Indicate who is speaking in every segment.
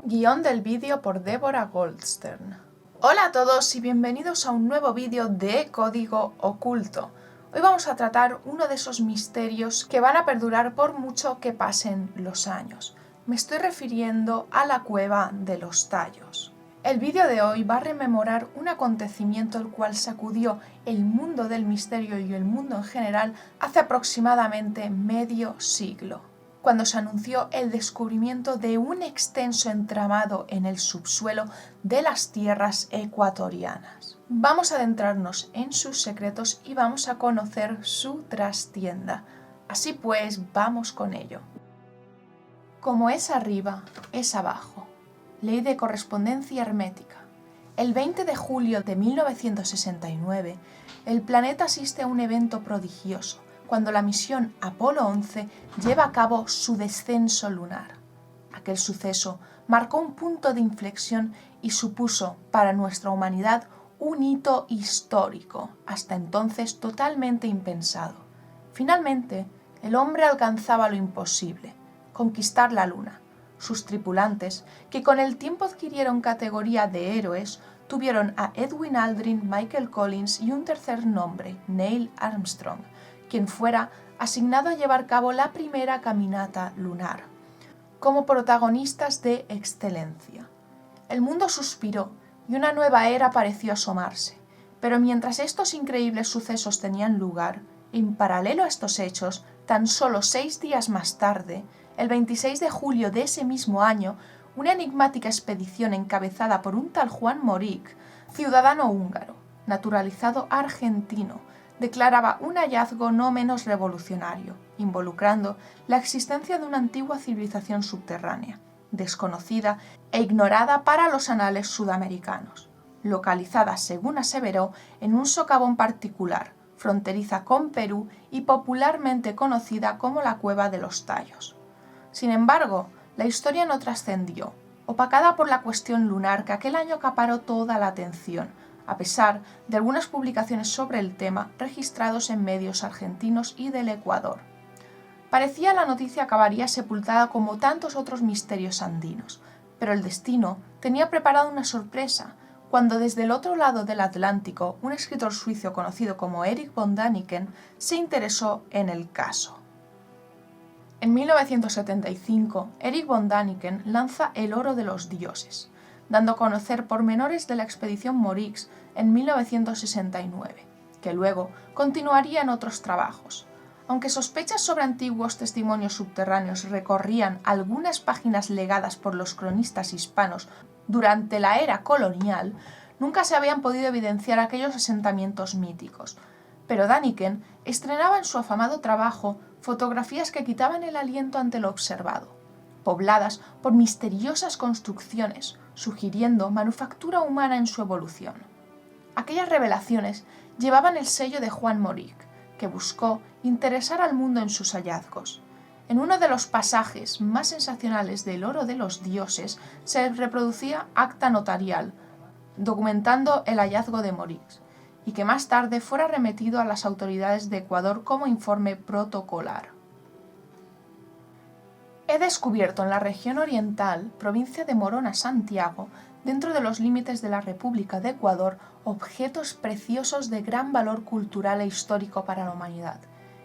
Speaker 1: Guión del vídeo por Deborah Goldstern. Hola a todos y bienvenidos a un nuevo vídeo de Código Oculto. Hoy vamos a tratar uno de esos misterios que van a perdurar por mucho que pasen los años. Me estoy refiriendo a la Cueva de los Tallos. El vídeo de hoy va a rememorar un acontecimiento el cual sacudió el mundo del misterio y el mundo en general hace aproximadamente medio siglo, cuando se anunció el descubrimiento de un extenso entramado en el subsuelo de las tierras ecuatorianas. Vamos a adentrarnos en sus secretos y vamos a conocer su trastienda. Así pues, vamos con ello. Como es arriba, es abajo. Ley de correspondencia hermética. El 20 de julio de 1969, el planeta asiste a un evento prodigioso, cuando la misión Apolo 11 lleva a cabo su descenso lunar. Aquel suceso marcó un punto de inflexión y supuso para nuestra humanidad un hito histórico, hasta entonces totalmente impensado. Finalmente, el hombre alcanzaba lo imposible: conquistar la Luna. Sus tripulantes, que con el tiempo adquirieron categoría de héroes, tuvieron a Edwin Aldrin, Michael Collins y un tercer nombre, Neil Armstrong, quien fuera asignado a llevar a cabo la primera caminata lunar, como protagonistas de excelencia. El mundo suspiró y una nueva era pareció asomarse, pero mientras estos increíbles sucesos tenían lugar, en paralelo a estos hechos, tan solo 6 días más tarde, el 26 de julio de ese mismo año, una enigmática expedición encabezada por un tal Juan Morig, ciudadano húngaro, naturalizado argentino, declaraba un hallazgo no menos revolucionario, involucrando la existencia de una antigua civilización subterránea, desconocida e ignorada para los anales sudamericanos, localizada, según aseveró, en un socavón particular, fronteriza con Perú y popularmente conocida como la Cueva de los Tallos. Sin embargo, la historia no trascendió, opacada por la cuestión lunar que aquel año acaparó toda la atención, a pesar de algunas publicaciones sobre el tema registrados en medios argentinos y del Ecuador. Parecía la noticia acabaría sepultada como tantos otros misterios andinos, pero el destino tenía preparada una sorpresa, cuando desde el otro lado del Atlántico un escritor suizo conocido como Erich von Däniken se interesó en el caso. En 1975, Erich von Däniken lanza El oro de los dioses, dando a conocer pormenores de la expedición Morix en 1969, que luego continuaría en otros trabajos. Aunque sospechas sobre antiguos testimonios subterráneos recorrían algunas páginas legadas por los cronistas hispanos durante la era colonial, nunca se habían podido evidenciar aquellos asentamientos míticos. Pero Däniken estrenaba en su afamado trabajo fotografías que quitaban el aliento ante lo observado, pobladas por misteriosas construcciones, sugiriendo manufactura humana en su evolución. Aquellas revelaciones llevaban el sello de Juan Morig, que buscó interesar al mundo en sus hallazgos. En uno de los pasajes más sensacionales del Oro de los Dioses se reproducía acta notarial, documentando el hallazgo de Morig, y que más tarde fuera remitido a las autoridades de Ecuador como informe protocolar. He descubierto en la región oriental, provincia de Morona, Santiago, dentro de los límites de la República de Ecuador, objetos preciosos de gran valor cultural e histórico para la humanidad,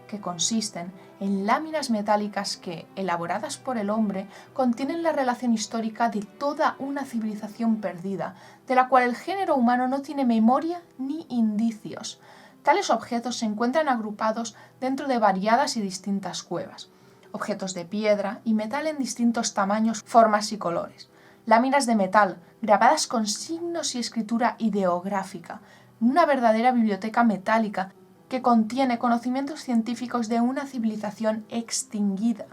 Speaker 1: que consisten en láminas metálicas que, elaboradas por el hombre, contienen la relación histórica de toda una civilización perdida, de la cual el género humano no tiene memoria ni indicios. Tales objetos se encuentran agrupados dentro de variadas y distintas cuevas. Objetos de piedra y metal en distintos tamaños, formas y colores. Láminas de metal, grabadas con signos y escritura ideográfica. Una verdadera biblioteca metálica que contiene conocimientos científicos de una civilización extinguida.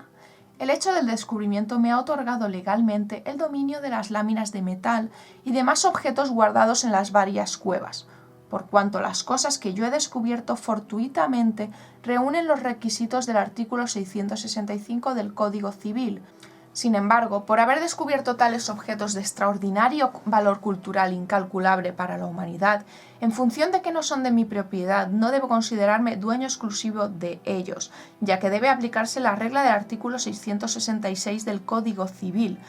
Speaker 1: El hecho del descubrimiento me ha otorgado legalmente el dominio de las láminas de metal y demás objetos guardados en las varias cuevas, por cuanto las cosas que yo he descubierto fortuitamente reúnen los requisitos del artículo 665 del Código Civil. Sin embargo, por haber descubierto tales objetos de extraordinario valor cultural incalculable para la humanidad, en función de que no son de mi propiedad, no debo considerarme dueño exclusivo de ellos, ya que debe aplicarse la regla del artículo 666 del Código Civil.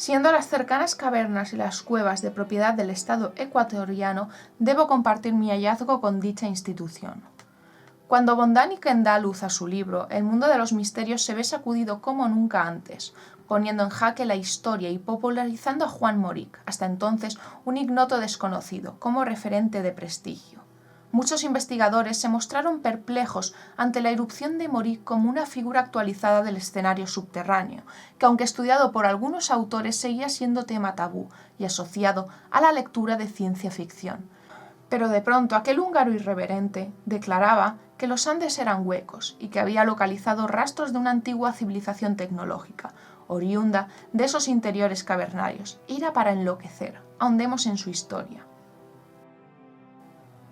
Speaker 1: Siendo las cercanas cavernas y las cuevas de propiedad del Estado ecuatoriano, debo compartir mi hallazgo con dicha institución. Cuando Bondaniken da luz a su libro, el mundo de los misterios se ve sacudido como nunca antes, poniendo en jaque la historia y popularizando a Juan Morik, hasta entonces un ignoto desconocido, como referente de prestigio. Muchos investigadores se mostraron perplejos ante la irrupción de Morik como una figura actualizada del escenario subterráneo, que aunque estudiado por algunos autores seguía siendo tema tabú y asociado a la lectura de ciencia ficción. Pero de pronto aquel húngaro irreverente declaraba que los Andes eran huecos y que había localizado rastros de una antigua civilización tecnológica, oriunda de esos interiores cavernarios. Era para enloquecer. Ahondemos en su historia.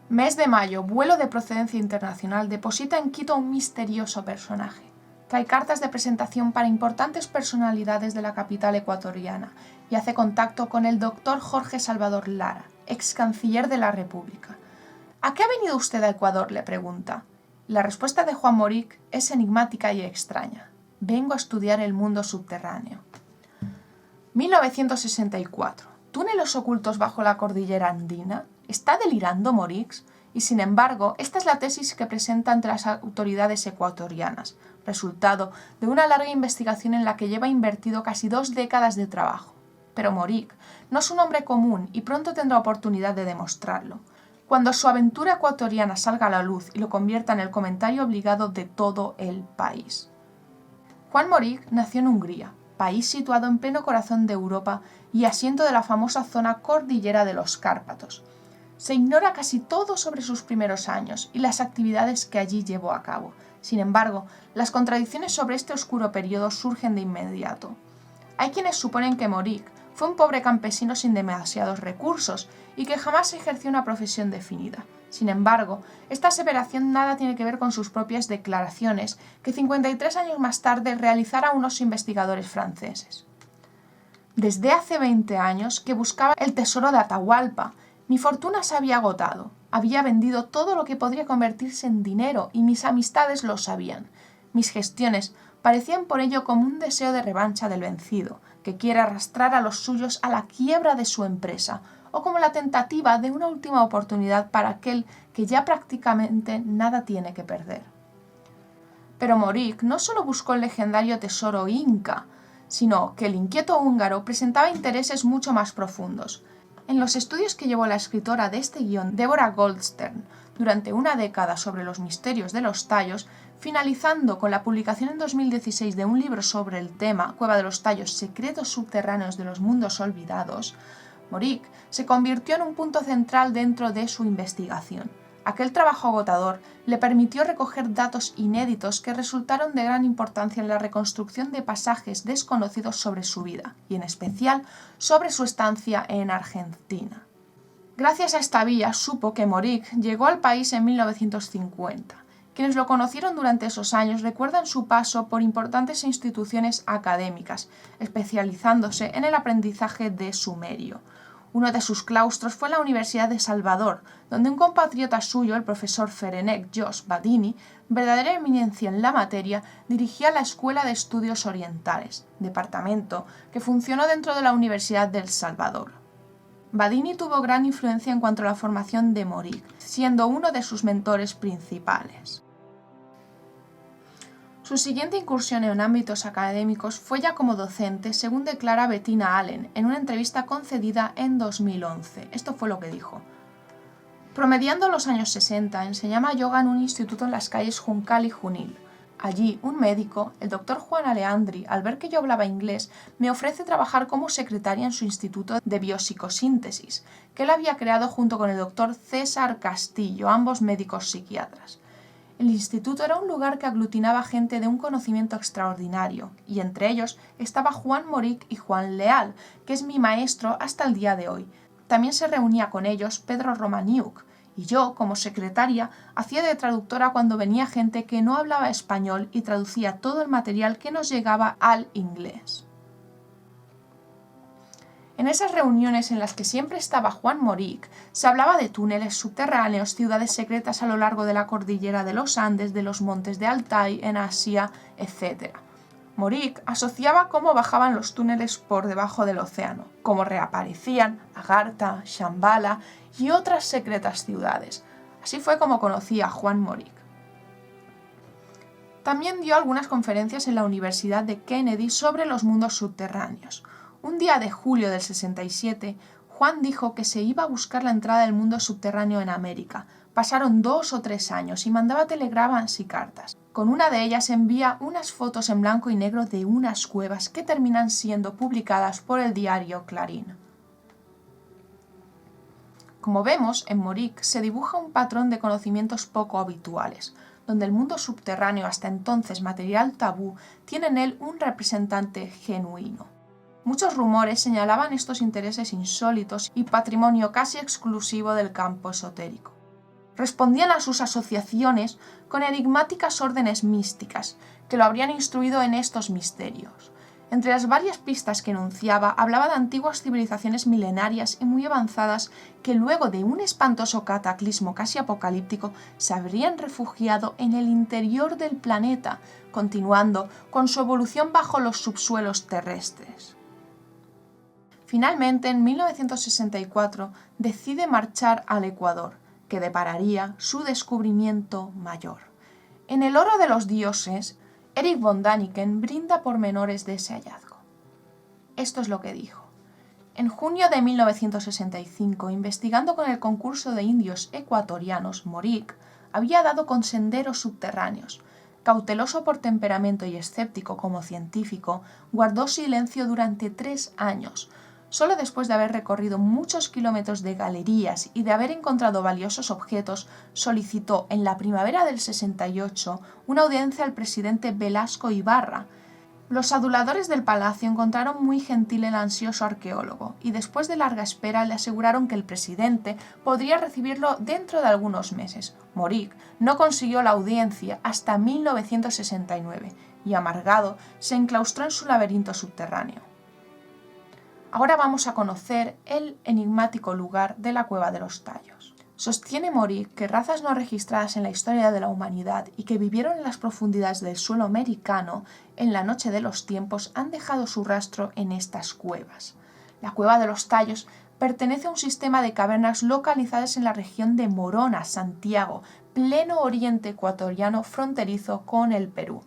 Speaker 1: Mes de mayo, vuelo de procedencia internacional deposita en Quito un misterioso personaje. Trae cartas de presentación para importantes personalidades de la capital ecuatoriana y hace contacto con el doctor Jorge Salvador Lara, ex canciller de la República. ¿A qué ha venido usted a Ecuador?, le pregunta. La respuesta de Juan Morik es enigmática y extraña. Vengo a estudiar el mundo subterráneo. 1964. ¿Túneles ocultos bajo la cordillera andina? ¿Está delirando Morik? Y sin embargo, esta es la tesis que presenta ante las autoridades ecuatorianas, resultado de una larga investigación en la que lleva invertido casi 2 décadas de trabajo. Pero Morik no es un hombre común y pronto tendrá oportunidad de demostrarlo, cuando su aventura ecuatoriana salga a la luz y lo convierta en el comentario obligado de todo el país. Juan Morik nació en Hungría, país situado en pleno corazón de Europa y asiento de la famosa zona cordillera de los Cárpatos. Se ignora casi todo sobre sus primeros años y las actividades que allí llevó a cabo. Sin embargo, las contradicciones sobre este oscuro periodo surgen de inmediato. Hay quienes suponen que Morik fue un pobre campesino sin demasiados recursos y que jamás ejerció una profesión definida. Sin embargo, esta aseveración nada tiene que ver con sus propias declaraciones que 53 años más tarde realizara unos investigadores franceses. Desde hace 20 años que buscaba el tesoro de Atahualpa. Mi fortuna se había agotado, había vendido todo lo que podría convertirse en dinero y mis amistades lo sabían. Mis gestiones parecían por ello como un deseo de revancha del vencido, que quiere arrastrar a los suyos a la quiebra de su empresa, o como la tentativa de una última oportunidad para aquel que ya prácticamente nada tiene que perder. Pero Morik no solo buscó el legendario tesoro inca, sino que el inquieto húngaro presentaba intereses mucho más profundos. En los estudios que llevó la escritora de este guión, Deborah Goldstern, durante una década sobre los misterios de los tallos, finalizando con la publicación en 2016 de un libro sobre el tema, Cueva de los Tallos, secretos subterráneos de los mundos olvidados, Morik se convirtió en un punto central dentro de su investigación. Aquel trabajo agotador le permitió recoger datos inéditos que resultaron de gran importancia en la reconstrucción de pasajes desconocidos sobre su vida, y en especial sobre su estancia en Argentina. Gracias a esta vía supo que Morik llegó al país en 1950. Quienes lo conocieron durante esos años recuerdan su paso por importantes instituciones académicas, especializándose en el aprendizaje de sumerio. Uno de sus claustros fue la Universidad de Salvador, donde un compatriota suyo, el profesor Ferenc Jos Badini, verdadera eminencia en la materia, dirigía la Escuela de Estudios Orientales, departamento que funcionó dentro de la Universidad del Salvador. Badini tuvo gran influencia en cuanto a la formación de Morik, siendo uno de sus mentores principales. Su siguiente incursión en ámbitos académicos fue ya como docente, según declara Bettina Allen en una entrevista concedida en 2011. Esto fue lo que dijo. Promediando los años 60, enseñaba yoga en un instituto en las calles Juncal y Junil. Allí, un médico, el doctor Juan Aleandri, al ver que yo hablaba inglés, me ofrece trabajar como secretaria en su instituto de biopsicosíntesis, que él había creado junto con el doctor César Castillo, ambos médicos psiquiatras. El instituto era un lugar que aglutinaba gente de un conocimiento extraordinario, y entre ellos estaba Juan Morik y Juan Leal, que es mi maestro hasta el día de hoy. También se reunía con ellos Pedro Romaniuk, y yo, como secretaria, hacía de traductora cuando venía gente que no hablaba español y traducía todo el material que nos llegaba al inglés. En esas reuniones en las que siempre estaba Juan Morik, se hablaba de túneles subterráneos, ciudades secretas a lo largo de la cordillera de los Andes, de los montes de Altai, en Asia, etc. Morik asociaba cómo bajaban los túneles por debajo del océano, cómo reaparecían Agartha, Shambhala y otras secretas ciudades. Así fue como conocí a Juan Morik. También dio algunas conferencias en la Universidad de Kennedy sobre los mundos subterráneos. Un día de julio del 67, Juan dijo que se iba a buscar la entrada del mundo subterráneo en América. Pasaron 2 o 3 años y mandaba telegramas y cartas. Con una de ellas envía unas fotos en blanco y negro de unas cuevas que terminan siendo publicadas por el diario Clarín. Como vemos, en Morik se dibuja un patrón de conocimientos poco habituales, donde el mundo subterráneo, hasta entonces material tabú, tiene en él un representante genuino. Muchos rumores señalaban estos intereses insólitos y patrimonio casi exclusivo del campo esotérico. Respondían a sus asociaciones con enigmáticas órdenes místicas que lo habrían instruido en estos misterios. Entre las varias pistas que enunciaba, hablaba de antiguas civilizaciones milenarias y muy avanzadas que luego de un espantoso cataclismo casi apocalíptico se habrían refugiado en el interior del planeta, continuando con su evolución bajo los subsuelos terrestres. Finalmente, en 1964, decide marchar al Ecuador, que depararía su descubrimiento mayor. En El oro de los dioses, Erich von Däniken brinda pormenores de ese hallazgo. Esto es lo que dijo. En junio de 1965, investigando con el concurso de indios ecuatorianos, Morik había dado con senderos subterráneos. Cauteloso por temperamento y escéptico como científico, guardó silencio durante 3 años. Solo después de haber recorrido muchos kilómetros de galerías y de haber encontrado valiosos objetos, solicitó en la primavera del 68 una audiencia al presidente Velasco Ibarra. Los aduladores del palacio encontraron muy gentil el ansioso arqueólogo y después de larga espera le aseguraron que el presidente podría recibirlo dentro de algunos meses. Morik no consiguió la audiencia hasta 1969 y, amargado, se enclaustró en su laberinto subterráneo. Ahora vamos a conocer el enigmático lugar de la Cueva de los Tallos. Sostiene Morik que razas no registradas en la historia de la humanidad y que vivieron en las profundidades del suelo americano en la noche de los tiempos han dejado su rastro en estas cuevas. La Cueva de los Tallos pertenece a un sistema de cavernas localizadas en la región de Morona, Santiago, pleno oriente ecuatoriano fronterizo con el Perú.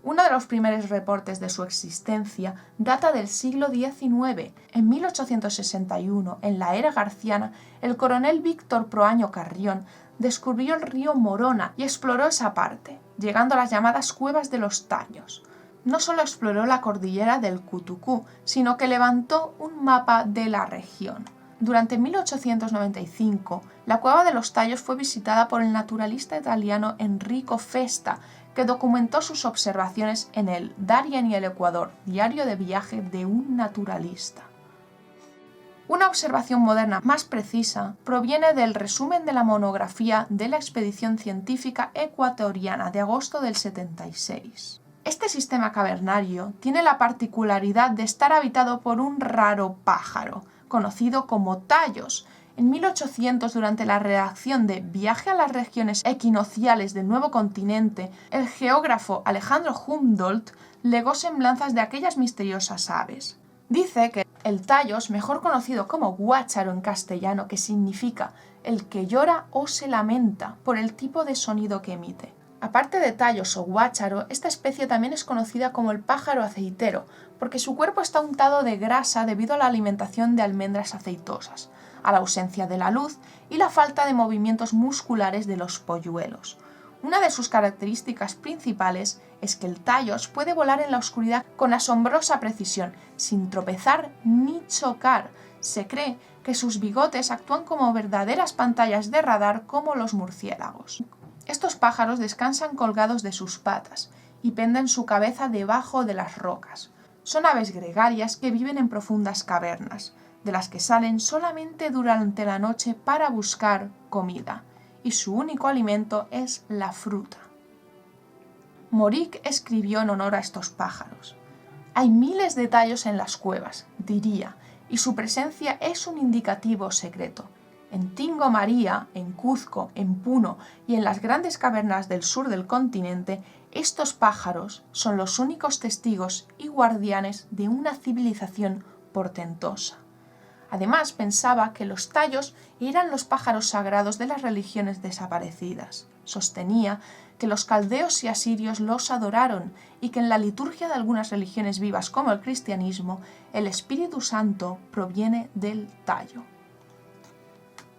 Speaker 1: Uno de los primeros reportes de su existencia data del siglo XIX. En 1861, en la era garciana, el coronel Víctor Proaño Carrión descubrió el río Morona y exploró esa parte, llegando a las llamadas Cuevas de los Tallos. No solo exploró la cordillera del Cutucú, sino que levantó un mapa de la región. Durante 1895, la Cueva de los Tallos fue visitada por el naturalista italiano Enrico Festa, que documentó sus observaciones en el Darien y el Ecuador, diario de viaje de un naturalista. Una observación moderna más precisa proviene del resumen de la monografía de la Expedición Científica Ecuatoriana de agosto del 76. Este sistema cavernario tiene la particularidad de estar habitado por un raro pájaro, conocido como tallos. En 1800, durante la redacción de Viaje a las regiones equinocciales del Nuevo Continente, el geógrafo Alejandro Humboldt legó semblanzas de aquellas misteriosas aves. Dice que el tallos, mejor conocido como guácharo en castellano, que significa el que llora o se lamenta por el tipo de sonido que emite. Aparte de tallos o guácharo, esta especie también es conocida como el pájaro aceitero, porque su cuerpo está untado de grasa debido a la alimentación de almendras aceitosas, a la ausencia de la luz y la falta de movimientos musculares de los polluelos. Una de sus características principales es que el tallos puede volar en la oscuridad con asombrosa precisión, sin tropezar ni chocar. Se cree que sus bigotes actúan como verdaderas pantallas de radar como los murciélagos. Estos pájaros descansan colgados de sus patas y penden su cabeza debajo de las rocas. Son aves gregarias que viven en profundas cavernas, de las que salen solamente durante la noche para buscar comida, y su único alimento es la fruta. Morik escribió en honor a estos pájaros: «Hay miles de tallos en las cuevas», diría, «y su presencia es un indicativo secreto. En Tingo María, en Cuzco, en Puno y en las grandes cavernas del sur del continente, Estos pájaros son los únicos testigos y guardianes de una civilización portentosa. Además, pensaba que los tallos eran los pájaros sagrados de las religiones desaparecidas. Sostenía que los caldeos y asirios los adoraron y que en la liturgia de algunas religiones vivas como el cristianismo, el Espíritu Santo proviene del tallo.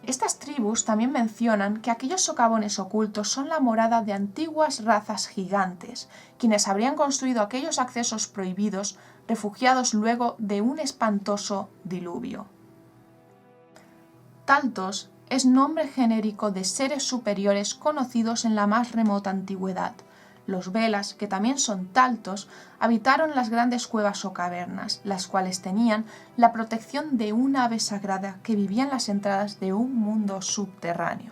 Speaker 1: Estas tribus también mencionan que aquellos socavones ocultos son la morada de antiguas razas gigantes, quienes habrían construido aquellos accesos prohibidos, refugiados luego de un espantoso diluvio. Taltos es nombre genérico de seres superiores conocidos en la más remota antigüedad. Los velas, que también son taltos, habitaron las grandes cuevas o cavernas, las cuales tenían la protección de una ave sagrada que vivía en las entradas de un mundo subterráneo.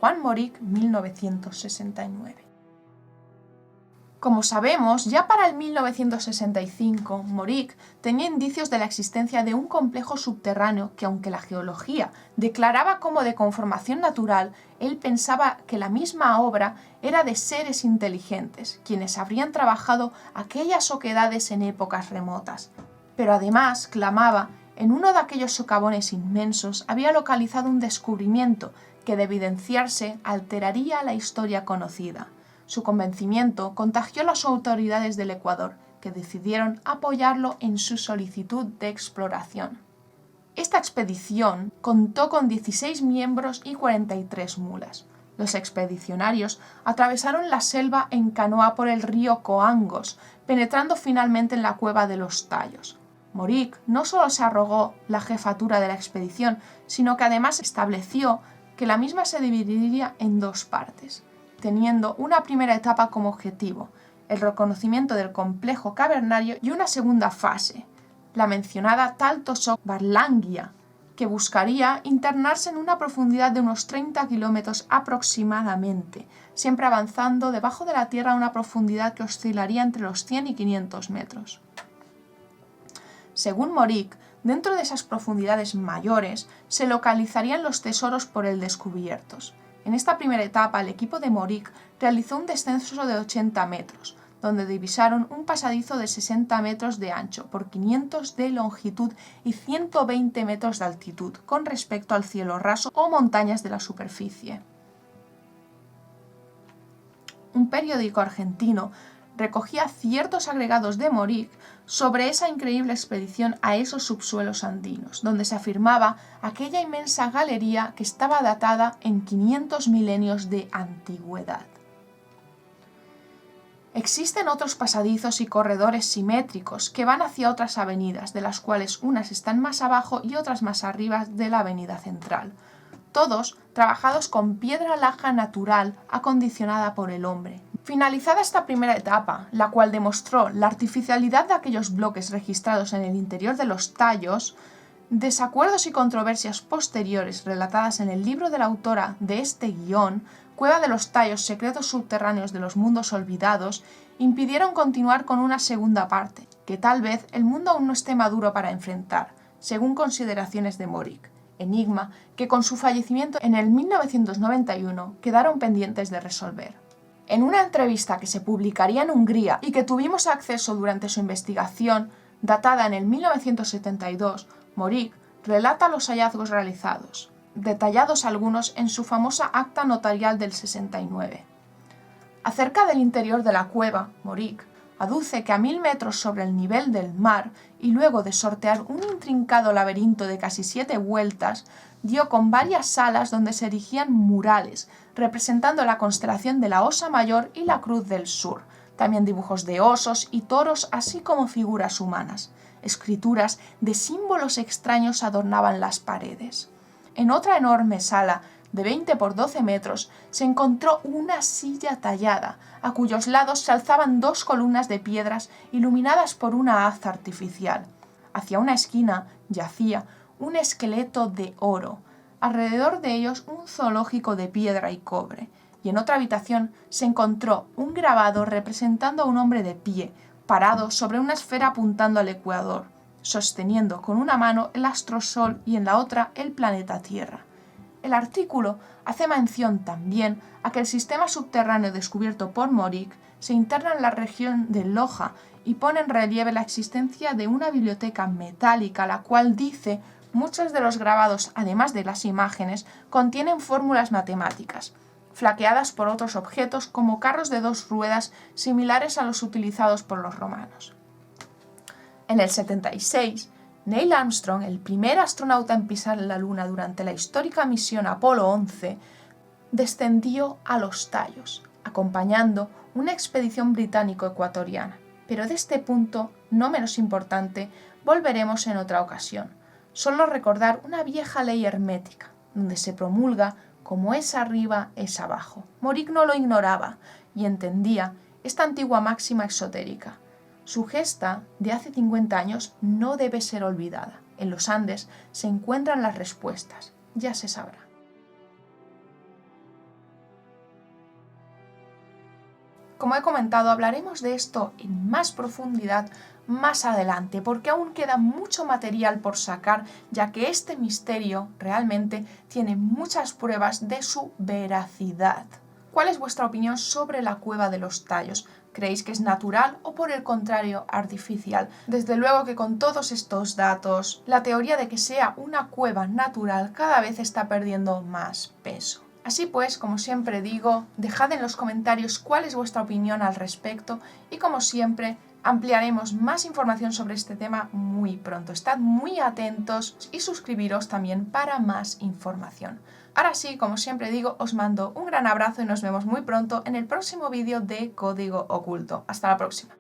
Speaker 1: Juan Morik, 1969. Como sabemos, ya para el 1965, Morik tenía indicios de la existencia de un complejo subterráneo que, aunque la geología declaraba como de conformación natural, él pensaba que la misma obra era de seres inteligentes, quienes habrían trabajado aquellas oquedades en épocas remotas. Pero además clamaba, en uno de aquellos socavones inmensos había localizado un descubrimiento que, de evidenciarse, alteraría la historia conocida. Su convencimiento contagió a las autoridades del Ecuador, que decidieron apoyarlo en su solicitud de exploración. Esta expedición contó con 16 miembros y 43 mulas. Los expedicionarios atravesaron la selva en canoa por el río Coangos, penetrando finalmente en la cueva de los Tallos. Morik no solo se arrogó la jefatura de la expedición, sino que además estableció que la misma se dividiría en dos partes, teniendo una primera etapa como objetivo, el reconocimiento del complejo cavernario, y una segunda fase, la mencionada Talto Sok Barlangia, que buscaría internarse en una profundidad de unos 30 kilómetros aproximadamente, siempre avanzando debajo de la tierra a una profundidad que oscilaría entre los 100 y 500 metros. Según Morik, dentro de esas profundidades mayores se localizarían los tesoros por él descubiertos. En esta primera etapa, el equipo de Morik realizó un descenso de 80 metros, donde divisaron un pasadizo de 60 metros de ancho por 500 de longitud y 120 metros de altitud con respecto al cielo raso o montañas de la superficie. Un periódico argentino recogía ciertos agregados de Morik sobre esa increíble expedición a esos subsuelos andinos, donde se afirmaba aquella inmensa galería que estaba datada en 500 milenios de antigüedad. Existen otros pasadizos y corredores simétricos que van hacia otras avenidas, de las cuales unas están más abajo y otras más arriba de la avenida central, todos trabajados con piedra laja natural acondicionada por el hombre. Finalizada esta primera etapa, la cual demostró la artificialidad de aquellos bloques registrados en el interior de los tallos, desacuerdos y controversias posteriores relatadas en el libro de la autora de este guión, Cueva de los Tallos, secretos subterráneos de los mundos olvidados, impidieron continuar con una segunda parte, que tal vez el mundo aún no esté maduro para enfrentar, según consideraciones de Morik. Enigma que con su fallecimiento en el 1991 quedaron pendientes de resolver. En una entrevista que se publicaría en Hungría y que tuvimos acceso durante su investigación, datada en el 1972, Morik relata los hallazgos realizados, detallados algunos en su famosa acta notarial del 69. Acerca del interior de la cueva, Morik aduce que a 1000 metros sobre el nivel del mar, y luego de sortear un intrincado laberinto de casi 7 vueltas, dio con varias salas donde se erigían murales, representando la constelación de la Osa Mayor y la Cruz del Sur, también dibujos de osos y toros, así como figuras humanas. Escrituras de símbolos extraños adornaban las paredes. En otra enorme sala, de 20 por 12 metros, se encontró una silla tallada, a cuyos lados se alzaban 2 columnas de piedras iluminadas por una haz artificial. Hacia una esquina yacía un esqueleto de oro, alrededor de ellos un zoológico de piedra y cobre, y en otra habitación se encontró un grabado representando a un hombre de pie, parado sobre una esfera apuntando al ecuador, sosteniendo con una mano el astrosol y en la otra el planeta Tierra. El artículo hace mención también a que el sistema subterráneo descubierto por Morik se interna en la región de Loja y pone en relieve la existencia de una biblioteca metálica, la cual dice muchos de los grabados, además de las imágenes, contienen fórmulas matemáticas, flanqueadas por otros objetos como carros de 2 ruedas similares a los utilizados por los romanos. En el 76, Neil Armstrong, el primer astronauta en pisar la Luna durante la histórica misión Apolo 11, descendió a Los Tallos, acompañando una expedición británico-ecuatoriana. Pero de este punto, no menos importante, volveremos en otra ocasión. Solo recordar una vieja ley hermética, donde se promulga como es arriba, es abajo. Morig no lo ignoraba y entendía esta antigua máxima exotérica. Su gesta de hace 50 años no debe ser olvidada. En los Andes se encuentran las respuestas, ya se sabrá. Como he comentado, hablaremos de esto en más profundidad más adelante, porque aún queda mucho material por sacar, ya que este misterio realmente tiene muchas pruebas de su veracidad. ¿Cuál es vuestra opinión sobre la cueva de los Tallos? ¿Creéis que es natural o por el contrario artificial? Desde luego que con todos estos datos, la teoría de que sea una cueva natural cada vez está perdiendo más peso. Así pues, como siempre digo, dejad en los comentarios cuál es vuestra opinión al respecto y como siempre ampliaremos más información sobre este tema muy pronto. Estad muy atentos y suscribiros también para más información. Ahora sí, como siempre digo, os mando un gran abrazo y nos vemos muy pronto en el próximo vídeo de Código Oculto. Hasta la próxima.